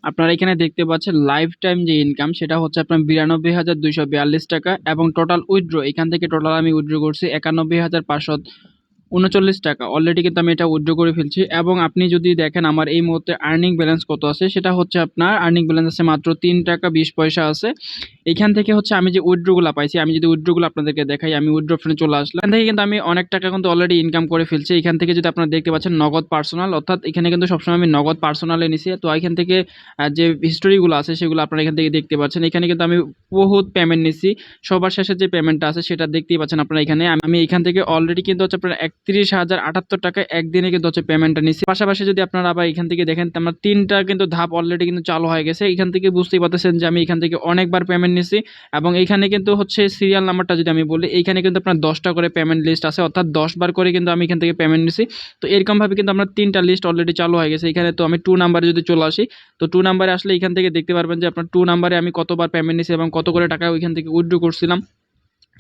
আপনারা এখানে দেখতে পাচ্ছেন লাইফ টাইম যে ইনকাম সেটা হচ্ছে আপনার 92,242 টাকা এবং টোটাল উইথড্র এখান থেকে টোটাল আমি উইথড্র করছি 91,539 টাকা। অলরেডি কিন্তু আমি এটা উইথড্র করে ফেলছি এবং আপনি যদি দেখেন আমার এই মুহূর্তে আর্নিং ব্যালেন্স কত আছে, সেটা হচ্ছে আপনার আর্নিং ব্যালেন্স আছে মাত্র 3 টাকা 20 পয়সা আছে। এখান থেকে হচ্ছে আমি যে উইথড্রগুলো পাইছি, আমি যদি উইথড্রগুলো আপনাদেরকে দেখাই, আমি উইথড্র অপশনে চলে আসলাম। এখান থেকে কিন্তু আমি অনেক টাকা কিন্তু অলরেডি ইনকাম করে ফেলছি। এখান থেকে যদি আপনারা দেখতে পাচ্ছেন নগদ পার্সোনাল, অর্থাৎ এখানে কিন্তু সবসময় আমি নগদ পার্সোনালে নিছি। তো এখান থেকে যে হিস্টোরিগুলো আছে সেগুলো আপনারা এখান থেকে দেখতে পাচ্ছেন। এখানে কিন্তু আমি বহুত পেমেন্ট নিছি। সবার শেষে যে পেমেন্টটা আছে সেটা দেখতেই পাচ্ছেন আপনারা এখানে। আমি এখান থেকে অলরেডি কিন্তু হচ্ছে আপনার 31,078 টাকা একদিনে কিন্তু হচ্ছে পেমেন্টটা নিছি। পাশাপাশি যদি আপনারা আবার এখান থেকে দেখেন, আমার 3টা কিন্তু ধাপ অলরেডি কিন্তু চালু হয়ে গেছে। এখান থেকে বুঝতেই পারতেছেন যে আমি এখান থেকে অনেকবার পেমেন্ট নিছি এবং এখানে কিন্তু হচ্ছে সিরিয়াল নাম্বারটা যদি আমি বলি, এইখানে কিন্তু আপনার 10টা করে পেমেন্ট লিস্ট আছে, অর্থাৎ 10 বার করে কিন্তু আমি এখান থেকে পেমেন্ট নিছি। তো এরকমভাবে কিন্তু আমার 3টা লিস্ট অলরেডি চালু হয়ে গেছে। এখানে তো আমি 2 নাম্বারে যদি চলে আসি, তো 2 নাম্বারে আসলে এখান থেকে দেখতে পারবেন যে আপনার 2 নাম্বারে আমি কতবার পেমেন্ট নিছি এবং কত করে টাকা ওইখান থেকে উইথড্র করছিলাম।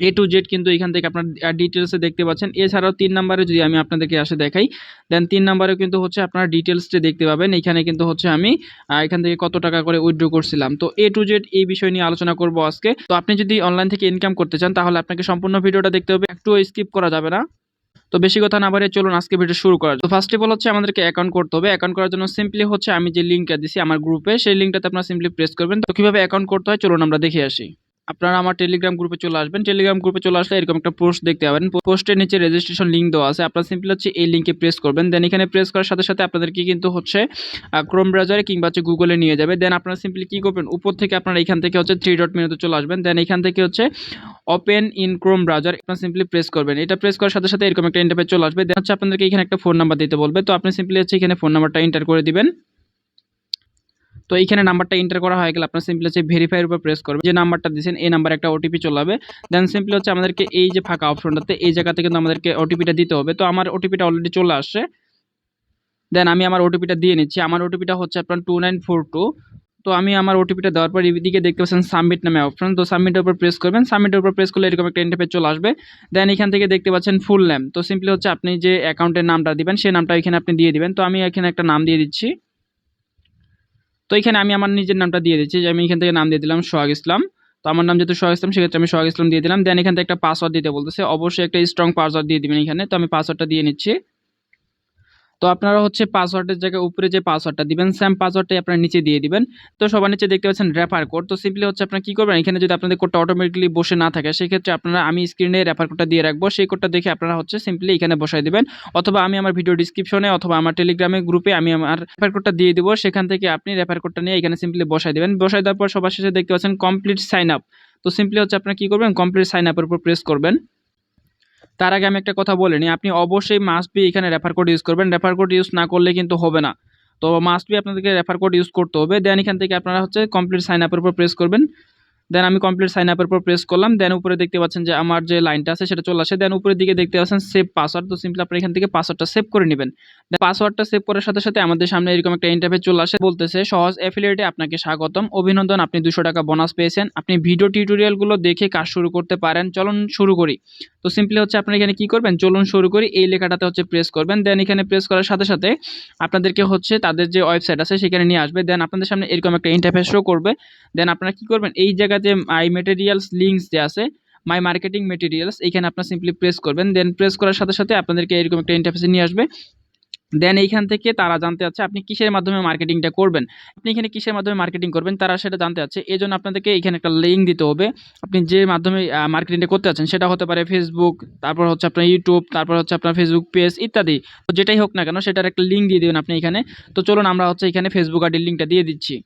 A to Z কিন্তু এখান থেকে আপনার ডিটেলসে দেখতে পাচ্ছেন। এছাড়াও 3 নাম্বারে যদি আমি আপনাদেরকে আসে দেখাই, দেন 3 নাম্বারেও কিন্তু হচ্ছে আপনারা ডিটেলসটা দেখতে পাবেন। এখানে কিন্তু হচ্ছে আমি এখান থেকে কত টাকা করে উইথড্র করছিলাম। তো A to Z এই বিষয় নিয়ে আলোচনা করব আজকে। তো আপনি যদি অনলাইন থেকে ইনকাম করতে চান তাহলে আপনাকে সম্পূর্ণ ভিডিওটা দেখতে হবে, একটুও স্কিপ করা যাবে না। তো বেশি কথা না বাড়িয়ে চলুন আজকে ভিডিও শুরু করা যাক। তো ফার্স্ট অফ অল হচ্ছে আমাদেরকে অ্যাকাউন্ট করতে হবে। অ্যাকাউন্ট করার জন্য সিম্পলি হচ্ছে আমি যে লিংকটা দিছি আমার গ্রুপে, সেই লিংকটাতে আপনারা সিম্পলি প্রেস করবেন। তো কিভাবে অ্যাকাউন্ট করতে হয় চলুন আমরা দেখে আসি। আপনারা আমার টেলিগ্রাম গ্রুপে চলে আসবেন। টেলিগ্রাম গ্রুপে চলে আসলে এরকম একটা পোস্ট দেখতে পাবেন। পোস্টের নিচে রেজিস্ট্রেশন লিংক দেওয়া আছে। আপনারা সিম্পলি হচ্ছে এই লিংকে প্রেস করবেন। দেন এখানে প্রেস করার সাথে সাথে আপনাদেরকে কিন্তু হচ্ছে ক্রোম ব্রাউজারে কিংবা হচ্ছে গুগলে নিয়ে যাবে। দেন আপনারা সিম্পলি কি করবেন, উপর থেকে আপনারা এখান থেকে হচ্ছে 3 ডট মেনুতে চলে আসবেন। দেন এখান থেকে হচ্ছে ওপেন ইন ক্রোম ব্রাউজার আপনারা সিম্পলি প্রেস করবেন। এটা প্রেস করার সাথে সাথে এরকম একটা ইন্টারফেস চলে আসবে। দেন হচ্ছে আপনাদেরকে এখানে একটা ফোন নাম্বার দিতে বলবে। তো আপনি সিম্পলি হচ্ছে এখানে ফোন নাম্বারটা এন্টার করে দিবেন। তো এইখানে নাম্বারটা এন্টার করা হয়ে গেলে আপনারা সিম্পলি হচ্ছে ভেরিফাইয়ের উপর প্রেস করবেন। যে নাম্বারটা দিয়েছেন এই নাম্বারে একটা ওটিপি চলে যাবে। দেন সিম্পলি হচ্ছে আমাদেরকে এই যে ফাঁকা অপশনটাতে এই জায়গাতে কিন্তু আমাদেরকে ওটিপিটা দিতে হবে। তো আমার ওটিপিটা অলরেডি চলে আসছে। দেন আমি আমার ওটিপিটা দিয়ে নিচ্ছি। আমার ওটিপিটা হচ্ছে আপনার 2942। তো আমি আমার ওটিপিটা দেওয়ার পর এদিকে দেখতে পাচ্ছেন সাবমিট নামে অপশন। তো সাবমিটের উপর প্রেস করবেন। সাবমিটের উপর প্রেস করলে এরকম একটা ইন্টারফেস চলে আসবে। দেন এখান থেকে দেখতে পাচ্ছেন ফুল নেম। তো সিম্পলি হচ্ছে আপনি যে অ্যাকাউন্টের নামটা দিবেন সেই নামটা এখানে আপনি দিয়ে দিবেন। তো আমি এখানে একটা নাম দিয়ে দিচ্ছি। তো এখানে আমি আমার নিজের নামটা দিয়ে দিচ্ছি, যে আমি এখান থেকে নাম দিয়ে দিলাম সোহাগ ইসলাম। তো আমার নাম যেহেতু সোহাগ ইসলাম সেক্ষেত্রে আমি সোহাগ ইসলাম দিয়ে দিলাম। দেন এখান থেকে একটা পাসওয়ার্ড দিতে বলতেছে, অবশ্যই একটা স্ট্রং পাসওয়ার্ড দিয়ে দিবেন এখানে। তো আমি পাসওয়ার্ডটা দিয়ে নিচ্ছি। তো আপনারা হচ্ছে পাসওয়ার্ডের জায়গায় উপরে যে পাসওয়ার্ডটা দিবেন সেম পাসওয়ার্ডটাই আপনারা নিচে দিয়ে দিবেন। তো সবার নিচে দেখতে পাচ্ছেন রেফার কোড। তো সিম্পলি হচ্ছে আপনারা কি করবেন, এখানে যদি আপনাদের কোডটা অটোমেটিক্যালি বসে না থাকে সেক্ষেত্রে আপনারা, আমি স্ক্রিনে রেফার কোডটা দিয়ে রাখবো, সেই কোডটা দেখে আপনারা হচ্ছে সিম্পলি এখানে বসাই দিবেন। অথবা আমি আমার ভিডিও ডিসক্রিপশনে অথবা আমার টেলিগ্রামে গ্রুপে আমি আমার রেফার কোডটা দিয়ে দিব, সেখান থেকে আপনি রেফার কোডটা নিয়ে এখানে সিম্পলি বসাই দিবেন। বসাই দেওয়ার পর সবার শেষে দেখতে পাচ্ছেন কমপ্লিট সাইন আপ। তো সিম্পলি হচ্ছে আপনারা কি করবেন, কমপ্লিট সাইন আপের উপর প্রেস করবেন। তার আগে আমি একটা কথা বলে নিই, আপনি অবশ্যই মাস্ট বি এখানে রেফার কোড ইউজ করবেন। রেফার কোড ইউজ না করলে কিন্তু হবে না। তো মাস্ট বি আপনাদেরকে রেফার কোড ইউজ করতে হবে। দেন এখান থেকে আপনারা হচ্ছে কমপ্লিট সাইন আপের উপর প্রেস করবেন। দেন আমি কমপ্লিট সাইন আপের উপর প্রেস করলাম। দেন উপরে দেখতে পাচ্ছেন যে আমার যে লাইনটা আছে সেটা চলে আসে। দেন উপরের দিকে দেখতে পাচ্ছেন সেভ পাসওয়ার্ড। তো সিম্পলি আপনি এখান থেকে পাসওয়ার্ডটা সেভ করে নেবেন। পাসওয়ার্ডটা সেভ করার সাথে সাথে আমাদের সামনে এরকম একটা ইন্টারফেস চলে আসে, বলতেছে সহজ অ্যাফিলিয়েটে আপনাকে স্বাগতম, অভিনন্দন, আপনি 200 টাকা বোনাস পেয়েছেন, আপনি ভিডিও টিউটোরিয়ালগুলো দেখে কাজ শুরু করতে পারেন, চলুন শুরু করি। তো সিম্পলি হচ্ছে আপনি এখানে কি করবেন, চলুন শুরু করি এই লেখাটাতে হচ্ছে প্রেস করবেন। দেন এখানে প্রেস করার সাথে সাথে আপনাদেরকে হচ্ছে তাদের যে ওয়েবসাইট আছে সেখানে নিয়ে আসবে। দেন আপনাদের সামনে এরকম একটা ইন্টারফেস শো করবে। দেন আপনারা কি করবেন, এই জায়গাতে মাই মেটেরিয়ালস লিঙ্কস যে আছে, মাই মার্কেটিং মেটেরিয়ালস, এখানে আপনারা সিম্পলি প্রেস করবেন। দেন প্রেস করার সাথে সাথে আপনাদেরকে এরকম একটা ইন্টারফেসে নিয়ে আসবে। দেন এইখান থেকে তারা জানতে চাচ্ছে আপনি কিসের মাধ্যমে মার্কেটিংটা করবেন, আপনি এখানে কিসের মাধ্যমে মার্কেটিং করবেন তারা সেটা জানতে চাচ্ছে। এই জন্য আপনাদেরকে এখানে একটা লিঙ্ক দিতে হবে। আপনি যে মাধ্যমে মার্কেটিংটা করতে চাচ্ছেন সেটা হতে পারে ফেসবুক, তারপর হচ্ছে আপনার ইউটিউব, তারপর হচ্ছে আপনার ফেসবুক পেজ ইত্যাদি। তো যেটাই হোক না কেন সেটার একটা লিঙ্ক দিয়ে দেবেন আপনি এখানে। তো চলুন আমরা হচ্ছে এখানে ফেসবুক আইডির লিঙ্কটা দিয়ে দিচ্ছি।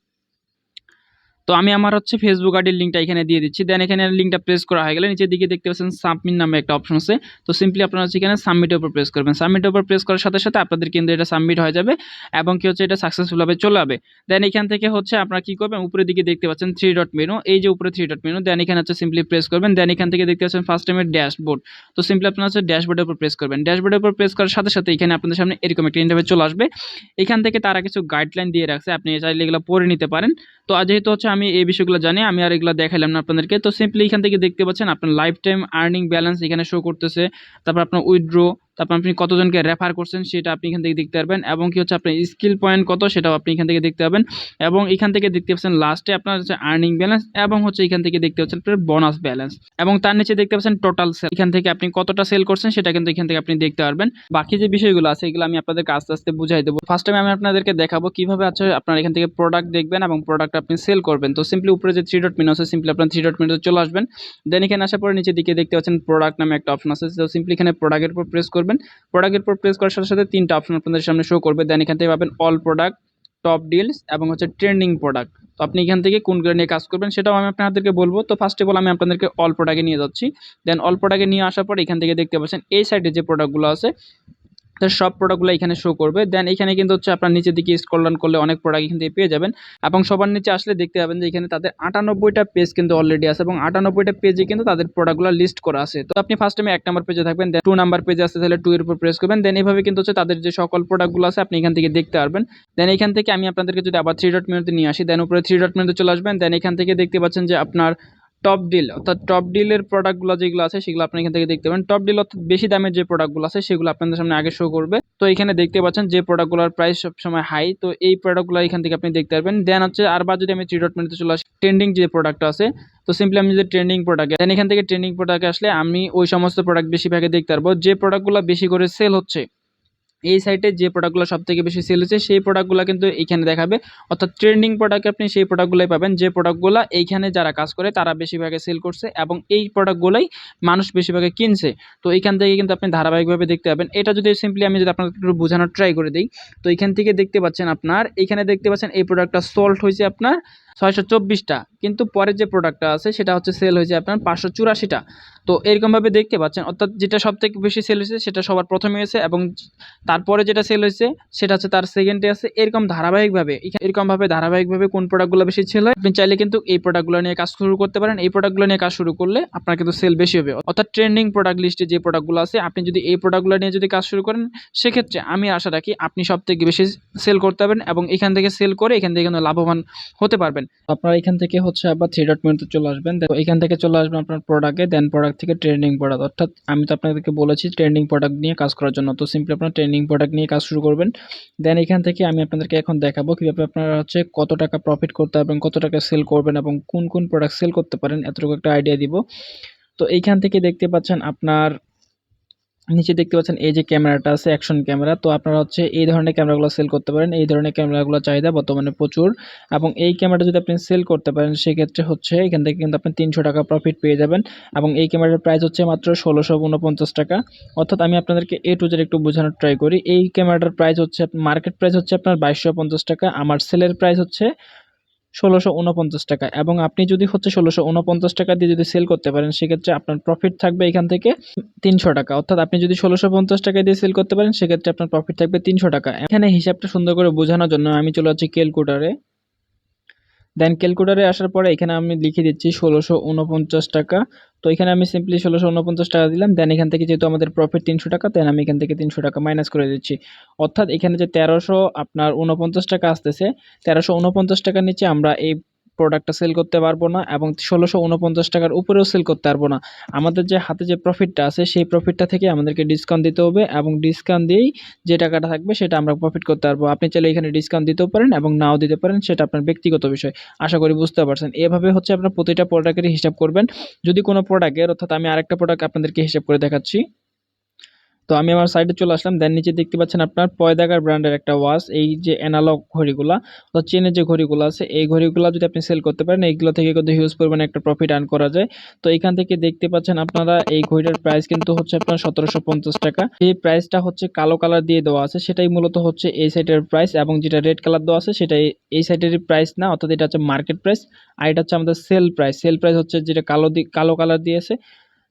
তো আমি আমার হচ্ছে ফেসবুক আইডির লিঙ্কটা এখানে দিয়ে দিচ্ছি। দেন এখানে লিঙ্কটা প্রেস করা হয়ে গেলে নিচের দিকে দেখতে পাচ্ছেন সাবমিট নামে একটা অপশন আছে। তো সিম্পলি আপনারা হচ্ছে এখানে সাবমিটের উপর প্রেস করবেন। সাবমিটের উপর প্রেস করার সাথে সাথে আপনাদের কিন্তু এটা সাবমিট হয়ে যাবে এবং কি হচ্ছে এটা সাকসেসফুলভাবে চলে যাবে। দেন এখান থেকে হচ্ছে আপনারা কি করবেন, উপরের দিকে দেখতে পাচ্ছেন 3 ডট মেনু, এই যে উপরে 3 ডট মেনু, দেন এখানে হচ্ছে সিম্পলি প্রেস করবেন। দেন এখান থেকে দেখতে পাচ্ছেন ফার্স্ট টাইমের ড্যাশবোর্ড। তো সিম্পলি আপনারা হচ্ছে ড্যাশবোর্ডের উপর প্রেস করবেন। ড্যাশবোর্ডের উপর প্রেস করার সাথে সাথে এখানে আপনাদের সামনে এরকম একটা ইন্টারফেস চলে আসবে। এখান থেকে তারা কিছু গাইডলাইন দিয়ে রাখছে, আপনি চাইলে এগুলো পড়ে নিতে পারেন। তো যেহেতু হচ্ছে আমি এই বিষয়গুলো জানি, আমি আর এগুলো দেখাইলাম না আপনাদেরকে। তো সিম্পলি এখান থেকে দেখতে পাচ্ছেন আপনার লাইফ টাইম আর্নিং ব্যালেন্স এখানে শো করতেছে, তারপর আপনার উইথড্র, তারপর আপনি কতজনকে রেফার করছেন সেটা আপনি এখান থেকে দেখতে পারবেন, এবং কি হচ্ছে আপনার স্কিল পয়েন্ট কত সেটাও আপনি এখান থেকে দেখতে পাবেন, এবং এখান থেকে দেখতে পাচ্ছেন লাস্টে আপনার হচ্ছে আর্নিং ব্যালেন্স, এবং হচ্ছে এখান থেকে দেখতে পাচ্ছেন আপনার বোনাস ব্যালেন্স, এবং তার নিচে দেখতে পাচ্ছেন টোটাল সেল। এখান থেকে আপনি কতটা সেল করছেন সেটা কিন্তু এখান থেকে আপনি দেখতে পারবেন। বাকি যে বিষয়গুলো আছে এগুলো আমি আপনাদেরকে আস্তে আস্তে বুঝাই দেবো। ফার্স্ট টাইম আমি আপনাদেরকে দেখাবো কিভাবে আছে আপনার এখান থেকে প্রোডাক্ট দেখবেন এবং প্রোডাক্ট আপনি সেল করবেন। তো সিম্পলি উপরে যে 3 ডট মেনু আছে, সিম্পলি আপনার 3 ডট মেনুতে চলে আসবেন। দেন এখানে আসার পরে নিচের দিকে দেখতে পাচ্ছেন প্রোডাক্ট নামে একটা অপশন আছে। তো সিম্পলি এখানে প্রোডাক্টের উপর প্রেস করবেন। প্রোডাক্টের উপর প্রেস করার সাথে সাথে 3টা অপশন আপনাদের সামনে শো করবে। দেন এখান থেকে পাবেন অল প্রোডাক্ট, টপ ডিলস এবং হচ্ছে ট্রেন্ডিং প্রোডাক্ট। তো আপনি এখান থেকে কোনগুলো নিয়ে কাজ করবেন সেটাও আমি আপনাদেরকে বলবো। তো ফার্স্ট অফ অল আমি আপনাদেরকে অল প্রোডাক্টে নিয়ে যাচ্ছি। দেন অল প্রোডাক্টে নিয়ে আসার পর এখান থেকে দেখতে পাচ্ছেন এই সাইডে যে প্রোডাক্টগুলো আছে তো সব প্রোডাক্টগুলো এখানে শো করবে। দেন এখানে কিন্তু হচ্ছে আপনার নিচের দিকে স্ক্রল ডাউন করলে অনেক প্রোডাক্ট এখান থেকে পেয়ে যাবেন, এবং সবার নিচে আসলে দেখতে পাবেন যে এখানে তাদের 98টা পেজ কিন্তু অলরেডি আছে, এবং 98টা পেজে কিন্তু তাদের প্রোডাক্টগুলো লিস্ট করা আছে। তো আপনি ফার্স্ট টাইমে 1 নাম্বার পেজে থাকবেন, দেন 2 নাম্বার পেজে আসতে তাহলে 2 এর উপর প্রেস করবেন। দেন এভাবে কিন্তু হচ্ছে তাদের যে সকল প্রোডাক্টগুলো আছে আপনি এখান থেকে দেখতে পারবেন। দেন এখান থেকে আমি আপনাদেরকে যদি আবার 3 ডট মেনুতে নিয়ে আসি, দেন উপরে 3 ডট মেনুতে চলে আসবেন। দেন এখান থেকে দেখতে পাচ্ছেন যে আপনার টপ ডিল, অর্থাৎ টপ ডিলের প্রোডাক্টগুলো যেগুলো আছে সেগুলো আপনি এখান থেকে দেখতে পাবেন। টপ ডিল অর্থাৎ বেশি দামের যে প্রোডাক্টগুলো আছে সেগুলো আপনাদের সামনে আগে শো করবে। তো এখানে দেখতে পাচ্ছেন যে প্রোডাক্টগুলোর প্রাইস সবসময় হাই, তো এই প্রোডাক্টগুলো এখান থেকে আপনি দেখতে পারবেন। দেন হচ্ছে আরবার যদি আমি 3 ডট মেনুতে চলে আসি, ট্রেন্ডিং যে প্রোডাক্ট আছে, তো সিম্পলি আমি যদি ট্রেন্ডিং প্রোডাক্ট, দেন এখান থেকে ট্রেন্ডিং প্রোডাক্টে আসলে আমি ওই সমস্ত প্রোডাক্ট বেশিরভাগে দেখতে পারবো যে প্রোডাক্টগুলো বেশি করে সেল হচ্ছে। এই সাইটে যে প্রোডাক্টগুলো সবথেকে বেশি সেল হচ্ছে সেই প্রোডাক্টগুলো কিন্তু এখানে দেখাবে, অর্থাৎ ট্রেন্ডিং প্রোডাক্ট আপনি সেই প্রোডাক্টগুলোই পাবেন যে প্রোডাক্টগুলো এইখানে যারা কাজ করে তারা বেশিরভাগে সেল করছে, এবং এই প্রোডাক্টগুলোই মানুষ বেশিরভাগে কিনছে। তো এইখান থেকে কিন্তু আপনি ধারাবাহিকভাবে দেখতে পাবেন। এটা যদি সিম্পলি আমি যদি আপনাদের একটু বোঝানোর ট্রাই করে দিই, তো এখান থেকে দেখতে পাচ্ছেন আপনার এখানে দেখতে পাচ্ছেন এই প্রোডাক্টটা সোল্ড হয়েছে আপনার 624টা, কিন্তু পরের যে প্রোডাক্টটা আছে সেটা হচ্ছে সেল হয়েছে আপনার 584টা। তো এরকমভাবে দেখতে পাচ্ছেন, অর্থাৎ যেটা সবথেকে বেশি সেল হয়েছে সেটা সবার প্রথমে হয়েছে, এবং তারপরে যেটা সেল হয়েছে সেটা হচ্ছে তার সেকেন্ডে আছে। এরকমভাবে ধারাবাহিকভাবে কোন প্রোডাক্টগুলো বেশি সেল হয় আপনি চাইলে কিন্তু এই প্রোডাক্টগুলো নিয়ে কাজ শুরু করতে পারেন। এই প্রোডাক্টগুলো নিয়ে কাজ শুরু করলে আপনার কিন্তু সেল বেশি হবে, অর্থাৎ ট্রেন্ডিং প্রোডাক্ট লিস্টে যে প্রোডাক্টগুলো আছে আপনি যদি এই প্রোডাক্টগুলো নিয়ে যদি কাজ শুরু করেন সেক্ষেত্রে আমি আশা রাখি আপনি সবথেকে বেশি সেল করতে পারবেন, এবং এখান থেকে সেল করে এখান থেকে কিন্তু লাভবান হতে পারবেন। আপনারা এখান থেকে হচ্ছে আবার 3 ডট মেনুতে চলে আসবেন। এখান থেকে চলে আসবেন আপনার প্রোডাক্টে, দেন প্রোডাক্ট থেকে ট্রেন্ডিং প্রোডাক্ট, অর্থাৎ আমি তো আপনাদেরকে বলেছি ট্রেন্ডিং প্রোডাক্ট নিয়ে কাজ করার জন্য। তো সিম্পলি আপনার ট্রেন্ডিং প্রোডাক্ট নিয়ে কাজ শুরু করবেন। দেন এখান থেকে আমি আপনাদেরকে এখন দেখাবো কিভাবে আপনারা হচ্ছে কত টাকা প্রফিট করতে পারবেন, কত টাকা সেল করবেন এবং কোন কোন প্রোডাক্ট সেল করতে পারেন, এতটুকু একটা আইডিয়া দিব। তো এইখান থেকে দেখতে পাচ্ছেন আপনার নিচে দেখতে পাচ্ছেন এই যে ক্যামেরাটা আছে অ্যাকশন ক্যামেরা। তো আপনারা হচ্ছে এই ধরনের ক্যামেরাগুলো সেল করতে পারেন। এই ধরনের ক্যামেরাগুলো চাহিদা বর্তমানে প্রচুর, এবং এই ক্যামেরাটা যদি আপনি সেল করতে পারেন সেক্ষেত্রে হচ্ছে এখান থেকে কিন্তু আপনি 300 টাকা প্রফিট পেয়ে যাবেন, এবং এই ক্যামেরার প্রাইস হচ্ছে মাত্র 1649 টাকা। অর্থাৎ আমি আপনাদেরকে A to Z একটু বোঝানোর ট্রাই করি। এই ক্যামেরাটার প্রাইস হচ্ছে মার্কেট প্রাইস হচ্ছে আপনার 2250 টাকা, আমার সেলের প্রাইস হচ্ছে 1649 টাকা, এবং আপনি যদি হচ্ছে 1649 টাকা দিয়ে যদি সেল করতে পারেন সেক্ষেত্রে আপনার প্রফিট থাকবে এখান থেকে 300 টাকা। অর্থাৎ আপনি যদি 1650 টাকা দিয়ে সেল করতে পারেন সেক্ষেত্রে আপনার প্রফিট থাকবে 300 টাকা। এখানে হিসাবটা সুন্দর করে বোঝানোর জন্য আমি চলে যাচ্ছি ক্যালকুলেটরে। দেন ক্যালকুলেটরে আসার পরে এখানে আমি লিখে দিচ্ছি 1649 টাকা। তো এখানে আমি সিম্পলি 1649 টাকা দিলাম। দেন এখান থেকে যেহেতু আমাদের প্রফিট 300 টাকা, দেন আমি এখান থেকে 300 টাকা মাইনাস করে দিচ্ছি। অর্থাৎ এখানে যে 1349 টাকা আসতেছে, 1349 টাকার নিচে আমরা এই প্রোডাক্টটা সেল করতে পারবো না, এবং 1649 টাকার উপরেও সেল করতে পারবো না। আমাদের যে হাতে যে প্রফিটটা আছে সেই প্রফিটটা থেকে আমাদেরকে ডিসকাউন্ট দিতে হবে, এবং ডিসকাউন্ট দিয়েই যে টাকাটা থাকবে সেটা আমরা প্রফিট করতে পারবো। আপনি চাইলে এখানে ডিসকাউন্ট দিতেও পারেন এবং নাও দিতে পারেন, সেটা আপনার ব্যক্তিগত বিষয়। আশা করি বুঝতে পারছেন। এভাবে হচ্ছে আপনার প্রতিটা প্রোডাক্টের হিসাব করবেন। যদি কোনো প্রোডাক্টের, অর্থাৎ আমি আরেকটা প্রোডাক্ট আপনাদেরকে হিসাব করে দেখাচ্ছি। তো আমি আমার সাইডে চলে আসলাম। দেন নিচে দেখতে পাচ্ছেন আপনার পয়দাগার ব্র্যান্ডের একটা ওয়াচ, এই যে অ্যানালগ ঘড়িগুলা, তো চেনের যে ঘড়িগুলো আছে এই ঘড়িগুলো যদি আপনি সেল করতে পারেন এইগুলো থেকে কিন্তু হিউজ পরিমাণে একটা প্রফিট আর্ন করা যায়। তো এখান থেকে দেখতে পাচ্ছেন আপনারা এই ঘড়িটার প্রাইস কিন্তু হচ্ছে আপনার 1750 টাকা। এই প্রাইসটা হচ্ছে কালো কালার দিয়ে দেওয়া আছে, সেটাই মূলত হচ্ছে এই সাইটের প্রাইস, এবং যেটা রেড কালার দেওয়া আছে সেটাই এই সাইটেরই প্রাইস না, অর্থাৎ এটা হচ্ছে মার্কেট প্রাইস, আর এটা হচ্ছে আমাদের সেল প্রাইস। সেল প্রাইস হচ্ছে যেটা কালো কালার দিয়েছে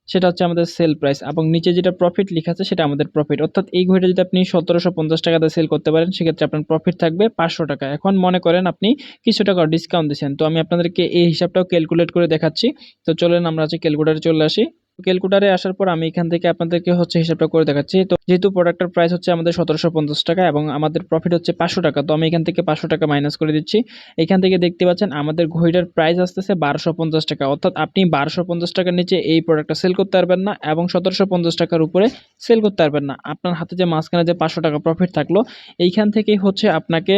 সেটা হচ্ছে আমাদের সেল প্রাইস, এবং নিচে যেটা প্রফিট লেখা আছে সেটা আমাদের প্রফিট। অর্থাৎ এই ঘড়িটা যদি আপনি 1750 টাকাতে সেল করতে পারেন সেক্ষেত্রে আপনার প্রফিট থাকবে 500 টাকা। এখন মনে করেন আপনি কিছু টাকা ডিসকাউন্ট দিচ্ছেন, তো আমি আপনাদেরকে এই হিসাবটাও ক্যালকুলেট করে দেখাচ্ছি। তো চলেন আমরা ক্যালকুলেটরে চলে আসি। ক্যালকুলেটারে আসার পর আমি এখান থেকে আপনাদেরকে হচ্ছে হিসাবটা করে দেখাচ্ছি। তো যেহেতু প্রোডাক্টের প্রাইস হচ্ছে আমাদের 1750 টাকা এবং আমাদের প্রফিট হচ্ছে 500 টাকা, তো আমি এখান থেকে 500 টাকা মাইনাস করে দিচ্ছি। এখান থেকে দেখতে পাচ্ছেন আমাদের ঘড়িটার প্রাইস আসতেছে 1250 টাকা, অর্থাৎ আপনি 1250 টাকার নিচে এই প্রোডাক্টটা সেল করতে পারবেন না এবং 1750 টাকার উপরে সেল করতে পারবেন না। আপনার হাতে যে মাঝখানে যে 500 টাকা প্রফিট থাকলো, এইখান থেকেই হচ্ছে আপনাকে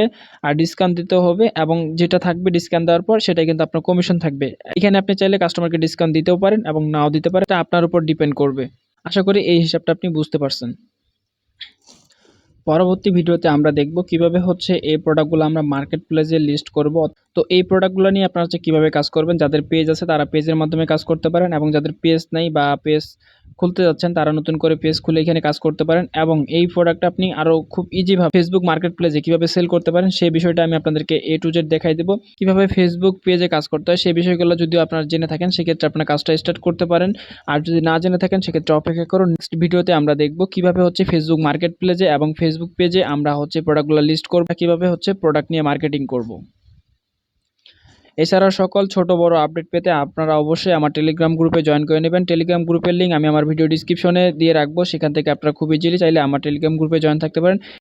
ডিসকাউন্ট দিতে হবে এবং যেটা থাকবে ডিসকাউন্ট দেওয়ার পর সেটাই কিন্তু আপনার কমিশন থাকবে। এখানে আপনি চাইলে কাস্টমারকে ডিসকাউন্ট দিতেও পারেন এবং নাও দিতে পারেন, এটা আপনার উপর ডিপেন্ড করবে। আশা করি এই হিসাবটা আপনি বুঝতে পারছেন। পরবর্তী ভিডিওতে আমরা দেখব কিভাবে হচ্ছে এই প্রোডাক্টগুলো আমরা মার্কেট প্লেসে লিস্ট করব। তো এই প্রোডাক্টগুলো নিয়ে আপনারা হচ্ছে কীভাবে কাজ করবেন, যাদের পেজ আছে তারা পেজের মাধ্যমে কাজ করতে পারেন এবং যাদের পেজ নেই বা পেজ খুলতে যাচ্ছেন তারা নতুন করে পেজ খুলে এখানে কাজ করতে পারেন এবং এই প্রোডাক্টটা আপনি আরও খুব ইজিভাবে ফেসবুক মার্কেট প্লেসে কীভাবে সেল করতে পারেন সেই বিষয়টা আমি আপনাদেরকে A to Z দেখাই দেবো। কীভাবে ফেসবুক পেজে কাজ করতে হয় সেই বিষয়গুলো যদি আপনারা জেনে থাকেন সেক্ষেত্রে আপনার কাজটা স্টার্ট করতে পারেন, আর যদি না জেনে থাকেন সেক্ষেত্রে অপেক্ষা করুন। নেক্সট ভিডিওতে আমরা দেখব কিভাবে হচ্ছে ফেসবুক মার্কেট প্লেসে এবং ফেসবুক পেজে আমরা হচ্ছে প্রোডাক্টগুলো লিস্ট করব, কিভাবে হচ্ছে প্রোডাক্ট নিয়ে মার্কেটিং করব। এছাড়াও সকল ছোট বড় আপডেট পেতে আপনারা অবশ্যই আমার টেলিগ্রাম গ্রুপে জয়েন করে নেবেন। টেলিগ্রাম গ্রুপের লিঙ্ক আমি আমার ভিডিও ডিসক্রিপশনে দিয়ে রাখবো, সেখান থেকে আপনারা খুব ইজিলি চাইলে আমার টেলিগ্রাম গ্রুপে জয়েন থাকতে পারেন।